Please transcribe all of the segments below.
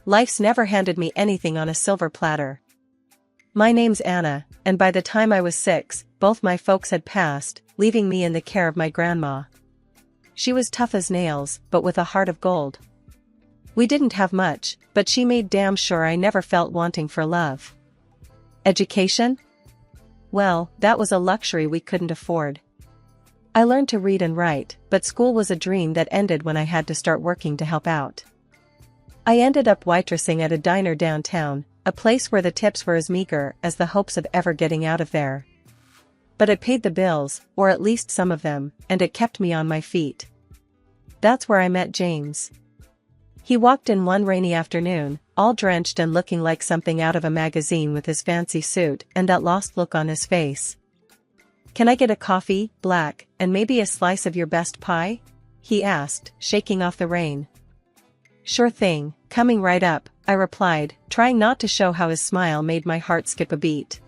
Life's never handed me anything on a silver platter. My name's Anna, and by the time I was 6, both my folks had passed, leaving me in the care of my grandma. She was tough as nails, but with a heart of gold. We didn't have much, but she made damn sure I never felt wanting for love. Education? Well, that was a luxury we couldn't afford. I learned to read and write, but school was a dream that ended when I had to start working to help out. I ended up waitressing at a diner downtown, a place where the tips were as meager as the hopes of ever getting out of there. But it paid the bills, or at least some of them, and it kept me on my feet. That's where I met James. He walked in one rainy afternoon, all drenched and looking like something out of a magazine with his fancy suit and that lost look on his face. "Can I get a coffee, black, and maybe a slice of your best pie?" he asked, shaking off the rain. "Sure thing, coming right up," I replied, trying not to show how his smile made my heart skip a beat.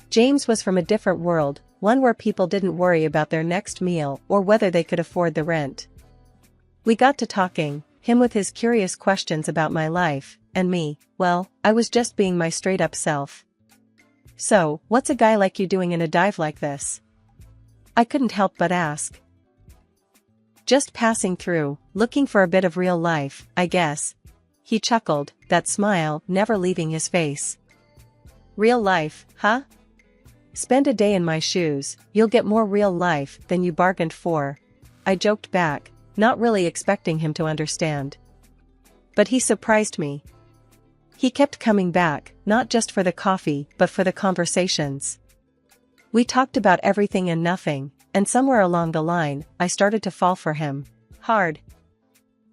James was from a different world, one where people didn't worry about their next meal or whether they could afford the rent. We got to talking, him with his curious questions about my life, and me, well, I was just being my straight-up self. "So, what's a guy like you doing in a dive like this?" I couldn't help but ask. "Just passing through, looking for a bit of real life, I guess." He chuckled, that smile never leaving his face. "Real life, huh? Spend a day in my shoes, you'll get more real life than you bargained for," I joked back, not really expecting him to understand. But he surprised me. He kept coming back, not just for the coffee but for the conversations. We talked about everything and nothing, and somewhere along the line, I started to fall for him. Hard.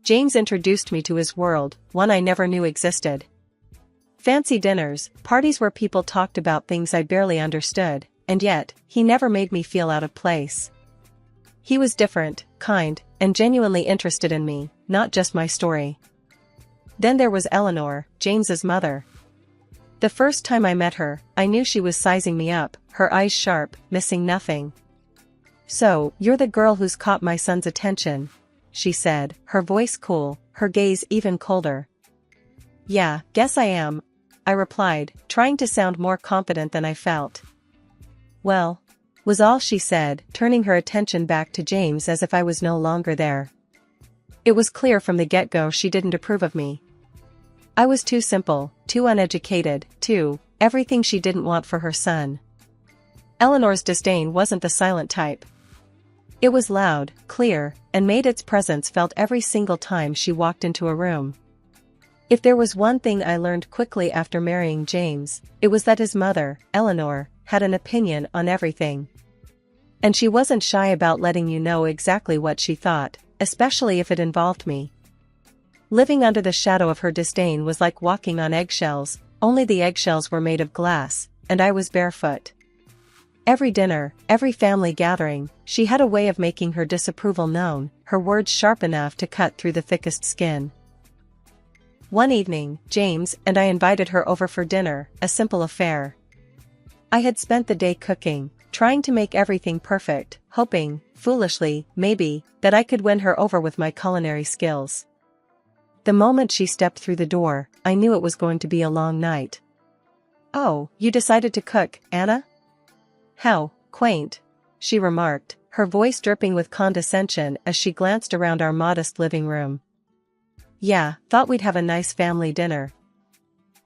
James introduced me to his world, one I never knew existed. Fancy dinners, parties where people talked about things I barely understood, and yet, he never made me feel out of place. He was different, kind, and genuinely interested in me, not just my story. Then there was Eleanor, James's mother. The first time I met her, I knew she was sizing me up, her eyes sharp, missing nothing. "So, you're the girl who's caught my son's attention," she said, her voice cool, her gaze even colder. "Yeah, guess I am," I replied, trying to sound more confident than I felt. "Well," was all she said, turning her attention back to James as if I was no longer there. It was clear from the get-go she didn't approve of me. I was too simple, too uneducated, too everything she didn't want for her son. Eleanor's disdain wasn't the silent type. It was loud, clear, and made its presence felt every single time she walked into a room. If there was one thing I learned quickly after marrying James, it was that his mother, Eleanor, had an opinion on everything. And she wasn't shy about letting you know exactly what she thought, especially if it involved me. Living under the shadow of her disdain was like walking on eggshells, only the eggshells were made of glass, and I was barefoot. Every dinner, every family gathering, she had a way of making her disapproval known, her words sharp enough to cut through the thickest skin. One evening, James and I invited her over for dinner, a simple affair. I had spent the day cooking, trying to make everything perfect, hoping, foolishly, maybe, that I could win her over with my culinary skills. The moment she stepped through the door, I knew it was going to be a long night. "Oh, you decided to cook, Anna? How quaint," she remarked, her voice dripping with condescension as she glanced around our modest living room. "Yeah, thought we'd have a nice family dinner."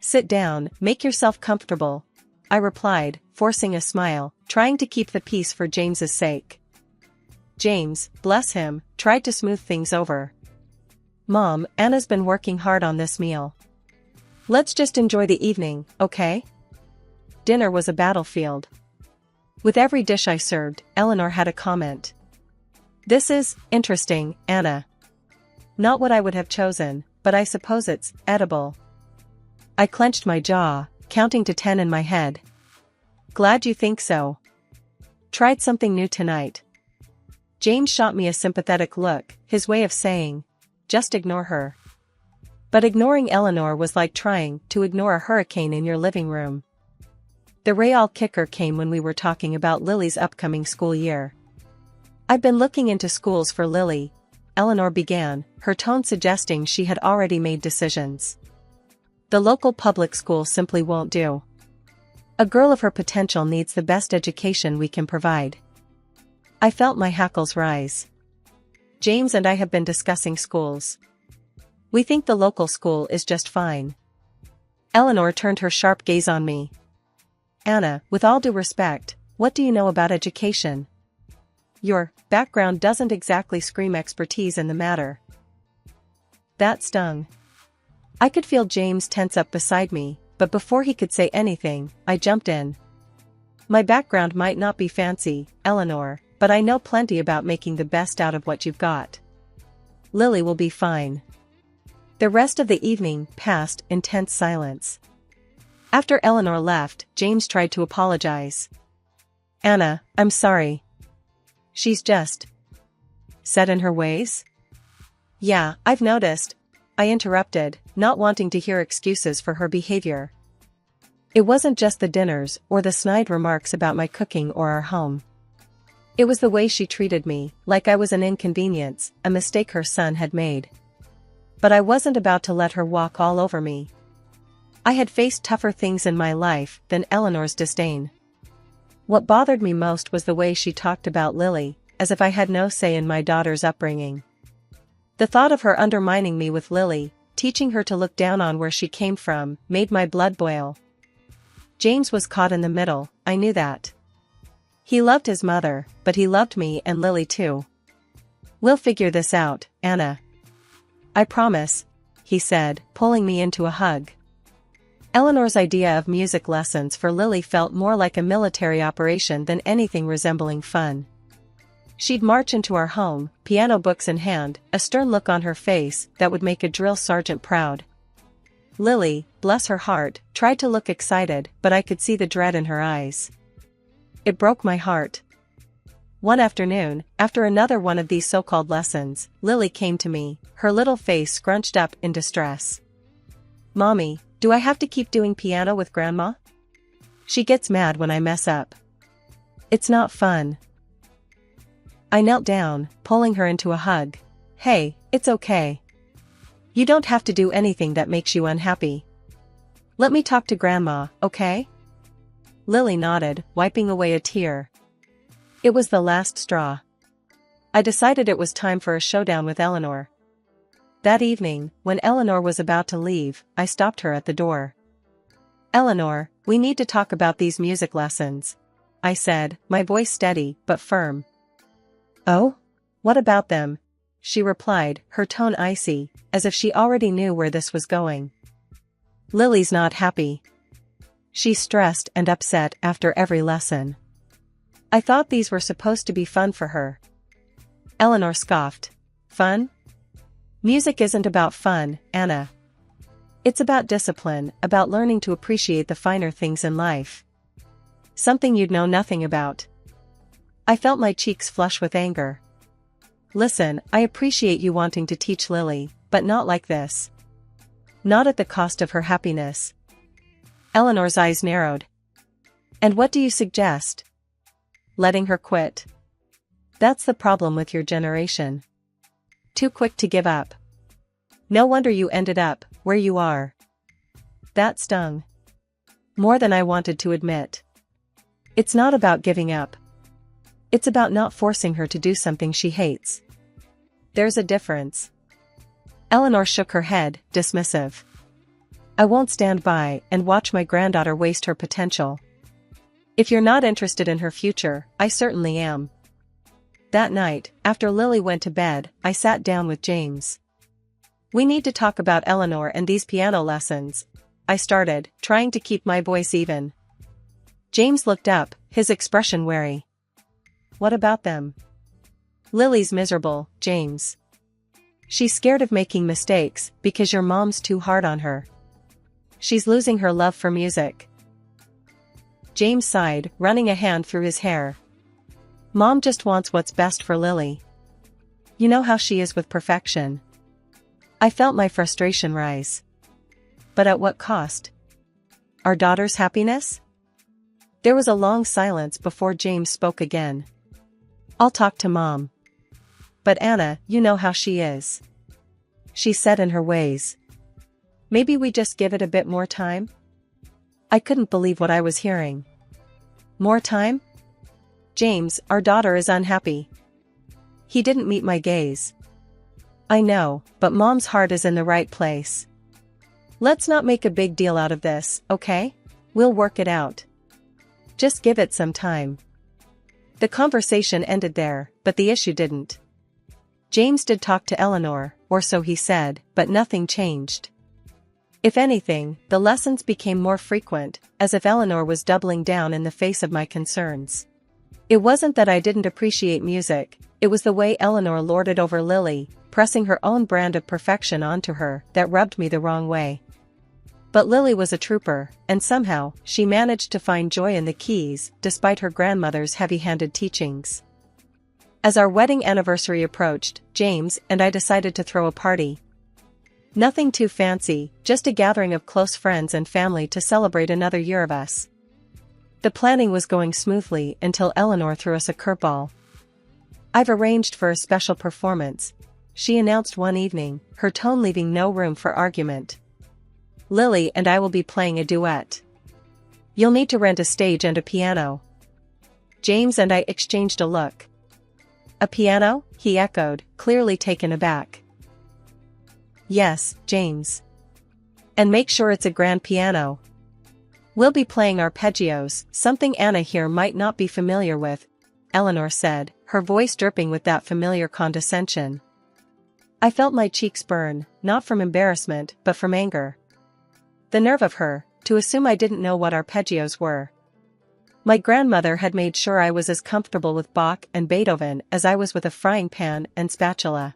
"Sit down, make yourself comfortable," I replied, forcing a smile, trying to keep the peace for James's sake. James, bless him, tried to smooth things over. "Mom, Anna's been working hard on this meal. Let's just enjoy the evening, okay?" Dinner was a battlefield. With every dish I served, Eleanor had a comment. "This is interesting, Anna. Not what I would have chosen, but I suppose it's edible." I clenched my jaw, counting to 10 in my head. "Glad you think so. Tried something new tonight." James shot me a sympathetic look, his way of saying, "Just ignore her." But ignoring Eleanor was like trying to ignore a hurricane in your living room. The real kicker came when we were talking about Lily's upcoming school year. "I've been looking into schools for Lily," Eleanor began, her tone suggesting she had already made decisions. The local public school simply won't do. A girl of her potential needs the best education we can provide. I felt my hackles rise. James and I have been discussing schools. We think the local school is just fine. Eleanor turned her sharp gaze on me. Anna, with all due respect, what do you know about education? Your background doesn't exactly scream expertise in the matter. That stung. I could feel James tense up beside me, but before he could say anything, I jumped in. My background might not be fancy, Eleanor, but I know plenty about making the best out of what you've got. Lily will be fine. The rest of the evening passed in tense silence. After Eleanor left, James tried to apologize. Anna, I'm sorry. She's just set in her ways? Yeah, I've noticed, I interrupted, not wanting to hear excuses for her behavior. It wasn't just the dinners or the snide remarks about my cooking or our home. It was the way she treated me, like I was an inconvenience, a mistake her son had made. But I wasn't about to let her walk all over me. I had faced tougher things in my life than Eleanor's disdain. What bothered me most was the way she talked about Lily, as if I had no say in my daughter's upbringing. The thought of her undermining me with Lily, teaching her to look down on where she came from, made my blood boil. James was caught in the middle, I knew that. He loved his mother, but he loved me and Lily too. We'll figure this out, Anna. I promise, he said, pulling me into a hug. Eleanor's idea of music lessons for Lily felt more like a military operation than anything resembling fun. She'd march into our home, piano books in hand, a stern look on her face that would make a drill sergeant proud. Lily, bless her heart, tried to look excited, but I could see the dread in her eyes. It broke my heart. One afternoon, after another one of these so-called lessons, Lily came to me, her little face scrunched up in distress. Mommy, do I have to keep doing piano with Grandma? She gets mad when I mess up. It's not fun. I knelt down, pulling her into a hug. Hey, it's okay. You don't have to do anything that makes you unhappy. Let me talk to Grandma, okay? Lily nodded, wiping away a tear. It was the last straw. I decided it was time for a showdown with Eleanor. That evening, when Eleanor was about to leave, I stopped her at the door. Eleanor, we need to talk about these music lessons, I said, my voice steady but firm. Oh? What about them? She replied, her tone icy, as if she already knew where this was going. Lily's not happy. She's stressed and upset after every lesson. I thought these were supposed to be fun for her. Eleanor scoffed. Fun? Music isn't about fun, Anna. It's about discipline, about learning to appreciate the finer things in life. Something you'd know nothing about. I felt my cheeks flush with anger. Listen, I appreciate you wanting to teach Lily, but not like this. Not at the cost of her happiness. Eleanor's eyes narrowed. And what do you suggest? Letting her quit. That's the problem with your generation. Too quick to give up. No wonder you ended up where you are. That stung. More than I wanted to admit. It's not about giving up. It's about not forcing her to do something she hates. There's a difference. Eleanor shook her head, dismissive. I won't stand by and watch my granddaughter waste her potential. If you're not interested in her future, I certainly am. That night, after Lily went to bed, I sat down with James. We need to talk about Eleanor and these piano lessons, I started, trying to keep my voice even. James looked up, his expression wary. What about them? Lily's miserable, James. She's scared of making mistakes because your mom's too hard on her. She's losing her love for music. James sighed, running a hand through his hair. Mom just wants what's best for Lily. You know how she is with perfection. I felt my frustration rise. But at what cost? Our daughter's happiness? There was a long silence before James spoke again. I'll talk to Mom. But Anna, you know how she is. She's set in her ways. Maybe we just give it a bit more time? I couldn't believe what I was hearing. More time? James, our daughter is unhappy. He didn't meet my gaze. I know, but Mom's heart is in the right place. Let's not make a big deal out of this, okay? We'll work it out. Just give it some time. The conversation ended there, but the issue didn't. James did talk to Eleanor, or so he said, but nothing changed. If anything, the lessons became more frequent, as if Eleanor was doubling down in the face of my concerns. It wasn't that I didn't appreciate music, it was the way Eleanor lorded over Lily, pressing her own brand of perfection onto her, that rubbed me the wrong way. But Lily was a trooper, and somehow, she managed to find joy in the keys, despite her grandmother's heavy-handed teachings. As our wedding anniversary approached, James and I decided to throw a party. Nothing too fancy, just a gathering of close friends and family to celebrate another year of us. The planning was going smoothly until Eleanor threw us a curveball. I've arranged for a special performance, she announced one evening, her tone leaving no room for argument. Lily and I will be playing a duet. You'll need to rent a stage and a piano. James and I exchanged a look. A piano? He echoed, clearly taken aback. Yes, James. And make sure it's a grand piano. We'll be playing arpeggios, something Anna here might not be familiar with, Eleanor said, her voice dripping with that familiar condescension. I felt my cheeks burn, not from embarrassment, but from anger. The nerve of her, to assume I didn't know what arpeggios were. My grandmother had made sure I was as comfortable with Bach and Beethoven as I was with a frying pan and spatula.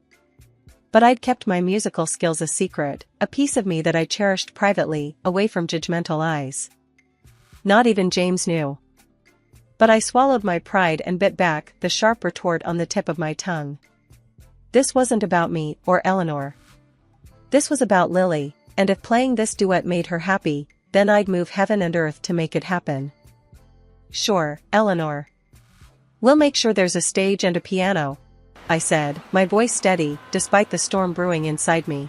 But I'd kept my musical skills a secret, a piece of me that I cherished privately, away from judgmental eyes. Not even James knew. But I swallowed my pride and bit back the sharp retort on the tip of my tongue. This wasn't about me or Eleanor. This was about Lily, and if playing this duet made her happy, then I'd move heaven and earth to make it happen. Sure, Eleanor. We'll make sure there's a stage and a piano, I said, my voice steady, despite the storm brewing inside me.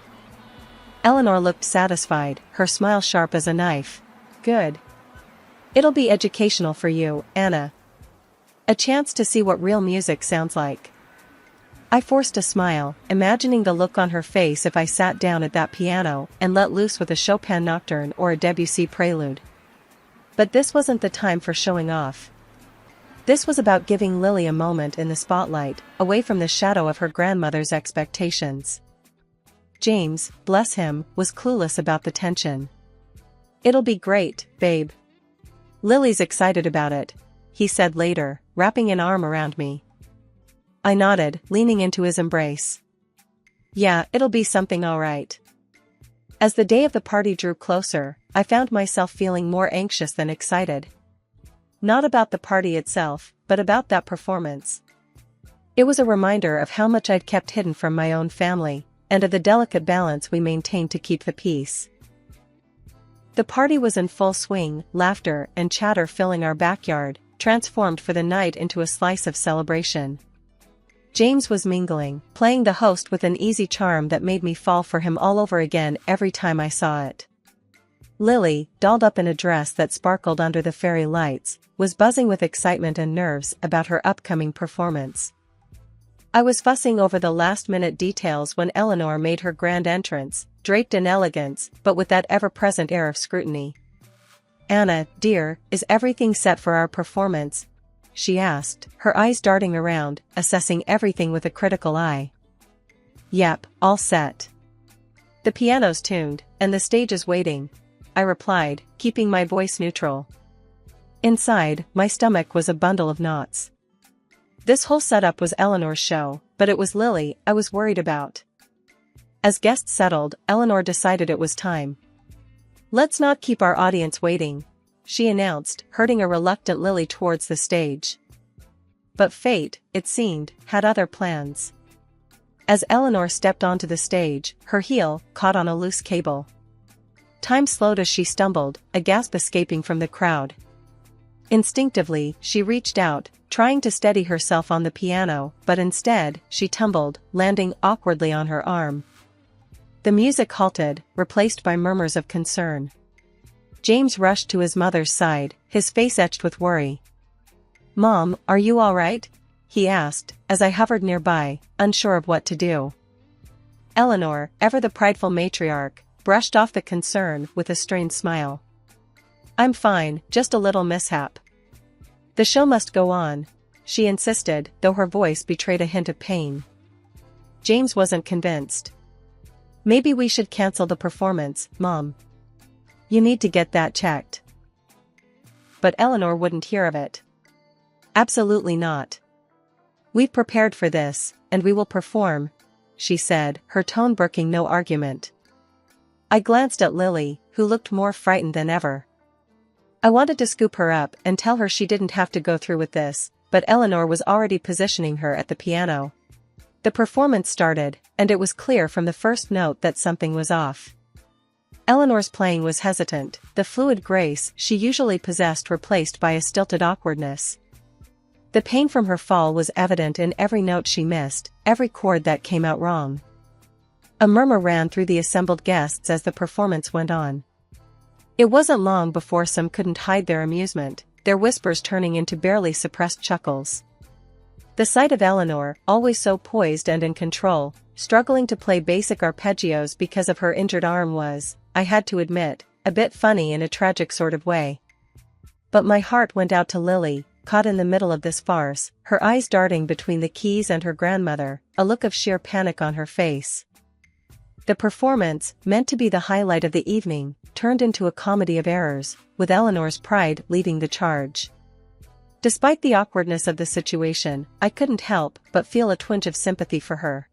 Eleanor looked satisfied, her smile sharp as a knife. Good. It'll be educational for you, Anna. A chance to see what real music sounds like. I forced a smile, imagining the look on her face if I sat down at that piano and let loose with a Chopin nocturne or a Debussy prelude. But this wasn't the time for showing off. This was about giving Lily a moment in the spotlight, away from the shadow of her grandmother's expectations. James, bless him, was clueless about the tension. It'll be great, babe. Lily's excited about it, he said later, wrapping an arm around me. I nodded, leaning into his embrace. Yeah, it'll be something all right. As the day of the party drew closer, I found myself feeling more anxious than excited. Not about the party itself, but about that performance. It was a reminder of how much I'd kept hidden from my own family, and of the delicate balance we maintained to keep the peace. The party was in full swing, laughter and chatter filling our backyard, transformed for the night into a slice of celebration. James was mingling, playing the host with an easy charm that made me fall for him all over again every time I saw it. Lily, dolled up in a dress that sparkled under the fairy lights, was buzzing with excitement and nerves about her upcoming performance. I was fussing over the last-minute details when Eleanor made her grand entrance, draped in elegance, but with that ever-present air of scrutiny. Anna, dear, is everything set for our performance? She asked, her eyes darting around, assessing everything with a critical eye. Yep, all set. The piano's tuned, and the stage is waiting, I replied, keeping my voice neutral. Inside, my stomach was a bundle of knots. This whole setup was Eleanor's show, but it was Lily I was worried about. As guests settled, Eleanor decided it was time. Let's not keep our audience waiting, she announced, herding a reluctant Lily towards the stage. But fate, it seemed, had other plans. As Eleanor stepped onto the stage, her heel caught on a loose cable. Time slowed as she stumbled, a gasp escaping from the crowd. Instinctively, she reached out, trying to steady herself on the piano, but instead, she tumbled, landing awkwardly on her arm. The music halted, replaced by murmurs of concern. James rushed to his mother's side, his face etched with worry. "Mom, are you all right?" he asked, as I hovered nearby, unsure of what to do. Eleanor, ever the prideful matriarch, brushed off the concern with a strained smile. "I'm fine, just a little mishap." "The show must go on," she insisted, though her voice betrayed a hint of pain. James wasn't convinced. "Maybe we should cancel the performance, Mom. You need to get that checked." But Eleanor wouldn't hear of it. "Absolutely not. We've prepared for this, and we will perform," she said, her tone brooking no argument. I glanced at Lily, who looked more frightened than ever. I wanted to scoop her up and tell her she didn't have to go through with this, but Eleanor was already positioning her at the piano. The performance started, and it was clear from the first note that something was off. Eleanor's playing was hesitant, the fluid grace she usually possessed replaced by a stilted awkwardness. The pain from her fall was evident in every note she missed, every chord that came out wrong. A murmur ran through the assembled guests as the performance went on. It wasn't long before some couldn't hide their amusement, their whispers turning into barely suppressed chuckles. The sight of Eleanor, always so poised and in control, struggling to play basic arpeggios because of her injured arm was, I had to admit, a bit funny in a tragic sort of way. But my heart went out to Lily, caught in the middle of this farce, her eyes darting between the keys and her grandmother, a look of sheer panic on her face. The performance, meant to be the highlight of the evening, turned into a comedy of errors, with Eleanor's pride leading the charge. Despite the awkwardness of the situation, I couldn't help but feel a twinge of sympathy for her.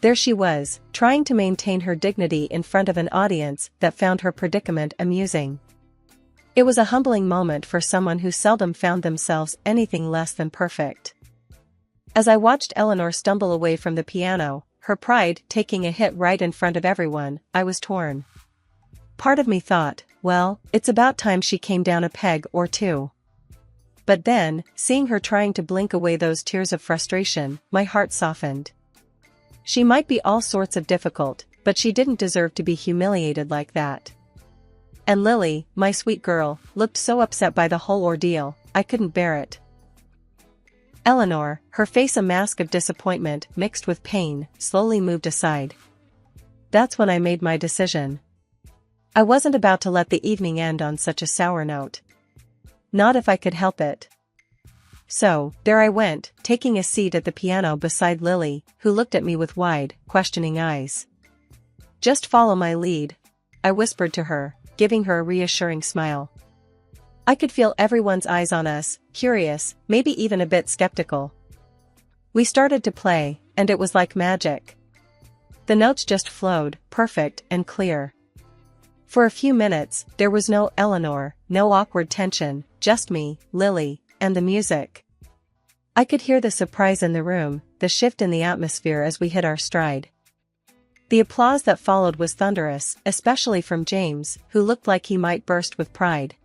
There she was, trying to maintain her dignity in front of an audience that found her predicament amusing. It was a humbling moment for someone who seldom found themselves anything less than perfect. As I watched Eleanor stumble away from the piano, her pride taking a hit right in front of everyone, I was torn. Part of me thought, well, it's about time she came down a peg or two. But then, seeing her trying to blink away those tears of frustration, my heart softened. She might be all sorts of difficult, but she didn't deserve to be humiliated like that. And Lily, my sweet girl, looked so upset by the whole ordeal, I couldn't bear it. Eleanor, her face a mask of disappointment mixed with pain, slowly moved aside. That's when I made my decision. I wasn't about to let the evening end on such a sour note. Not if I could help it. So, there I went, taking a seat at the piano beside Lily, who looked at me with wide, questioning eyes. "Just follow my lead," I whispered to her, giving her a reassuring smile. I could feel everyone's eyes on us, curious, maybe even a bit skeptical. We started to play, and it was like magic. The notes just flowed, perfect and clear. For a few minutes, there was no Eleanor, no awkward tension, just me, Lily, and the music. I could hear the surprise in the room, the shift in the atmosphere as we hit our stride. The applause that followed was thunderous, especially from James, who looked like he might burst with pride.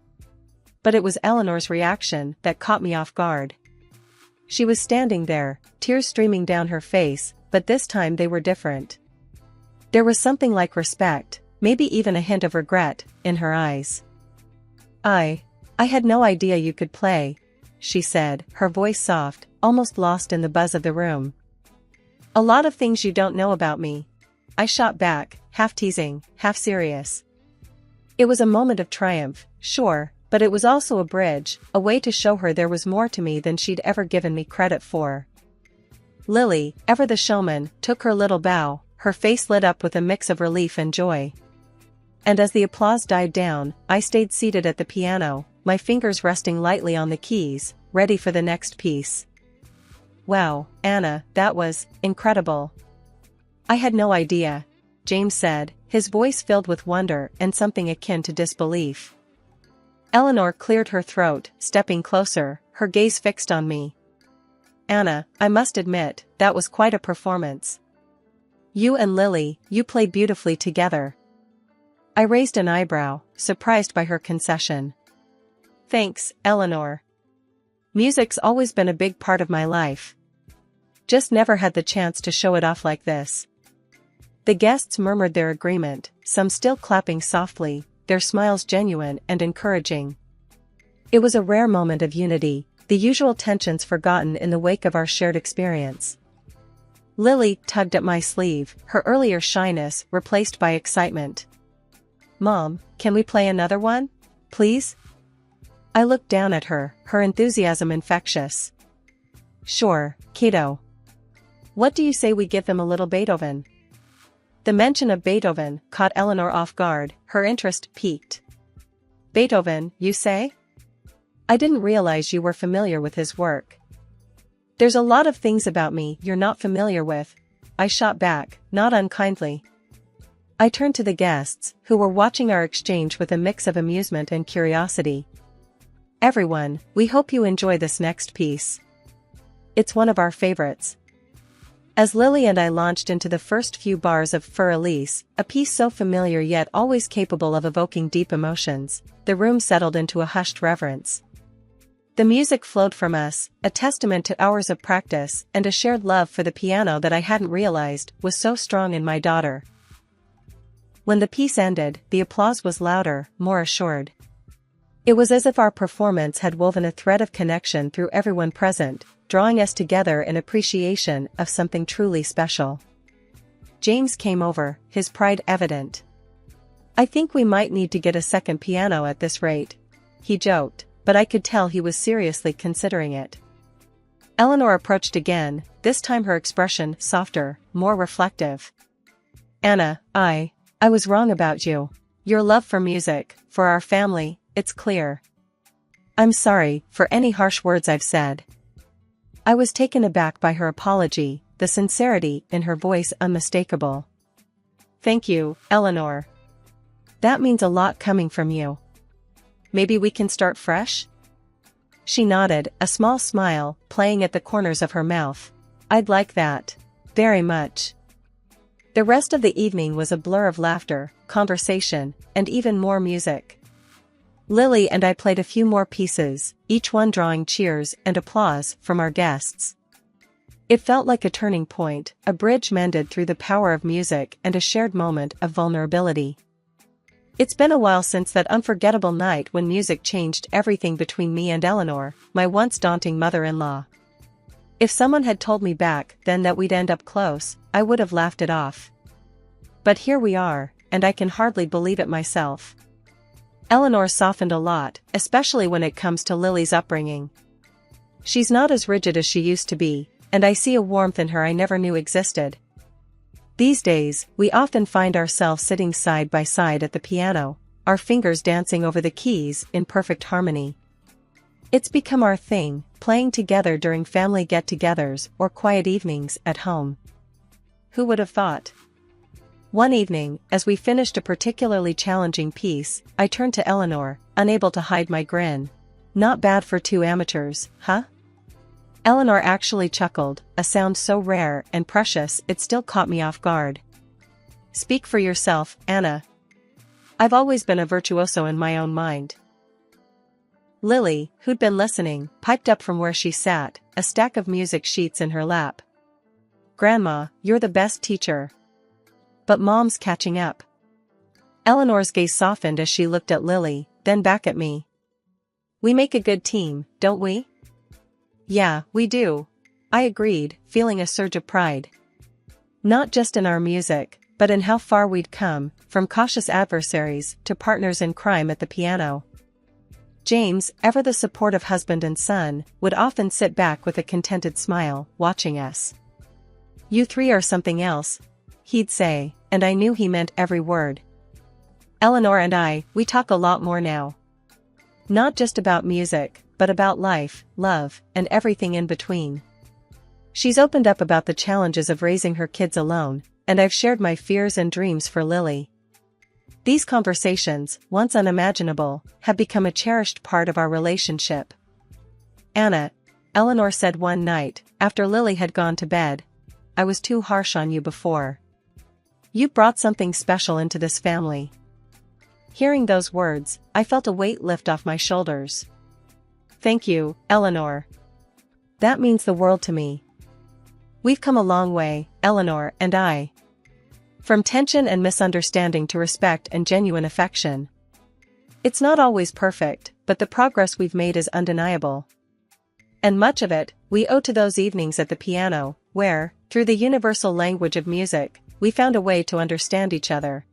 But it was Eleanor's reaction that caught me off guard. She was standing there, tears streaming down her face, but this time they were different. There was something like respect, maybe even a hint of regret, in her eyes. I had no idea you could play," she said, her voice soft, almost lost in the buzz of the room. "A lot of things you don't know about me," I shot back, half teasing, half serious. It was a moment of triumph, sure, but it was also a bridge, a way to show her there was more to me than she'd ever given me credit for. Lily, ever the showman, took her little bow, her face lit up with a mix of relief and joy. And as the applause died down, I stayed seated at the piano, my fingers resting lightly on the keys, ready for the next piece. "Wow, Anna, that was incredible." "I had no idea," James said, his voice filled with wonder and something akin to disbelief. Eleanor cleared her throat, stepping closer, her gaze fixed on me. "Anna, I must admit, that was quite a performance. You and Lily, you played beautifully together." I raised an eyebrow, surprised by her concession. "Thanks, Eleanor. Music's always been a big part of my life. Just never had the chance to show it off like this." The guests murmured their agreement, some still clapping softly, their smiles genuine and encouraging. It was a rare moment of unity, the usual tensions forgotten in the wake of our shared experience. Lily tugged at my sleeve, her earlier shyness replaced by excitement. "Mom, can we play another one? Please?" I looked down at her, her enthusiasm infectious. "Sure, kiddo. What do you say we give them a little Beethoven?" The mention of Beethoven caught Eleanor off guard, her interest piqued. "Beethoven, you say? I didn't realize you were familiar with his work." "There's a lot of things about me you're not familiar with," I shot back, not unkindly. I turned to the guests, who were watching our exchange with a mix of amusement and curiosity. "Everyone, we hope you enjoy this next piece. It's one of our favorites." As Lily and I launched into the first few bars of Für Elise, a piece so familiar yet always capable of evoking deep emotions, the room settled into a hushed reverence. The music flowed from us, a testament to hours of practice and a shared love for the piano that I hadn't realized was so strong in my daughter. When the piece ended, the applause was louder, more assured. It was as if our performance had woven a thread of connection through everyone present, drawing us together in appreciation of something truly special. James came over, his pride evident. "I think we might need to get a second piano at this rate," he joked, but I could tell he was seriously considering it. Eleanor approached again, this time her expression softer, more reflective. "Anna, I was wrong about you. Your love for music, for our family, it's clear. I'm sorry for any harsh words I've said." I was taken aback by her apology, the sincerity in her voice unmistakable. "Thank you, Eleanor. That means a lot coming from you. Maybe we can start fresh?" She nodded, a small smile playing at the corners of her mouth. "I'd like that. Very much." The rest of the evening was a blur of laughter, conversation, and even more music. Lily and I played a few more pieces, each one drawing cheers and applause from our guests. It felt like a turning point, a bridge mended through the power of music and a shared moment of vulnerability. It's been a while since that unforgettable night when music changed everything between me and Eleanor, my once daunting mother-in-law. If someone had told me back then that we'd end up close, I would have laughed it off. But here we are, and I can hardly believe it myself. Eleanor softened a lot, especially when it comes to Lily's upbringing. She's not as rigid as she used to be, and I see a warmth in her I never knew existed. These days, we often find ourselves sitting side by side at the piano, our fingers dancing over the keys in perfect harmony. It's become our thing, playing together during family get-togethers or quiet evenings at home. Who would have thought? One evening, as we finished a particularly challenging piece, I turned to Eleanor, unable to hide my grin. "Not bad for two amateurs, huh?" Eleanor actually chuckled, a sound so rare and precious it still caught me off guard. "Speak for yourself, Anna. I've always been a virtuoso in my own mind." Lily, who'd been listening, piped up from where she sat, a stack of music sheets in her lap. "Grandma, you're the best teacher. But Mom's catching up." Eleanor's gaze softened as she looked at Lily, then back at me. "We make a good team, don't we?" "Yeah, we do," I agreed, feeling a surge of pride. Not just in our music, but in how far we'd come, from cautious adversaries to partners in crime at the piano. James, ever the supportive husband and son, would often sit back with a contented smile, watching us. "You three are something else," he'd say, and I knew he meant every word. Eleanor and we talk a lot more now. Not just about music, but about life, love, and everything in between. She's opened up about the challenges of raising her kids alone, and I've shared my fears and dreams for Lily. These conversations, once unimaginable, have become a cherished part of our relationship. "Anna," Eleanor said one night, after Lily had gone to bed, "I was too harsh on you before. You brought something special into this family." Hearing those words, I felt a weight lift off my shoulders. "Thank you, Eleanor. That means the world to me. We've come a long way, Eleanor and I." From tension and misunderstanding to respect and genuine affection. It's not always perfect, but the progress we've made is undeniable. And much of it, we owe to those evenings at the piano, where, through the universal language of music, we found a way to understand each other.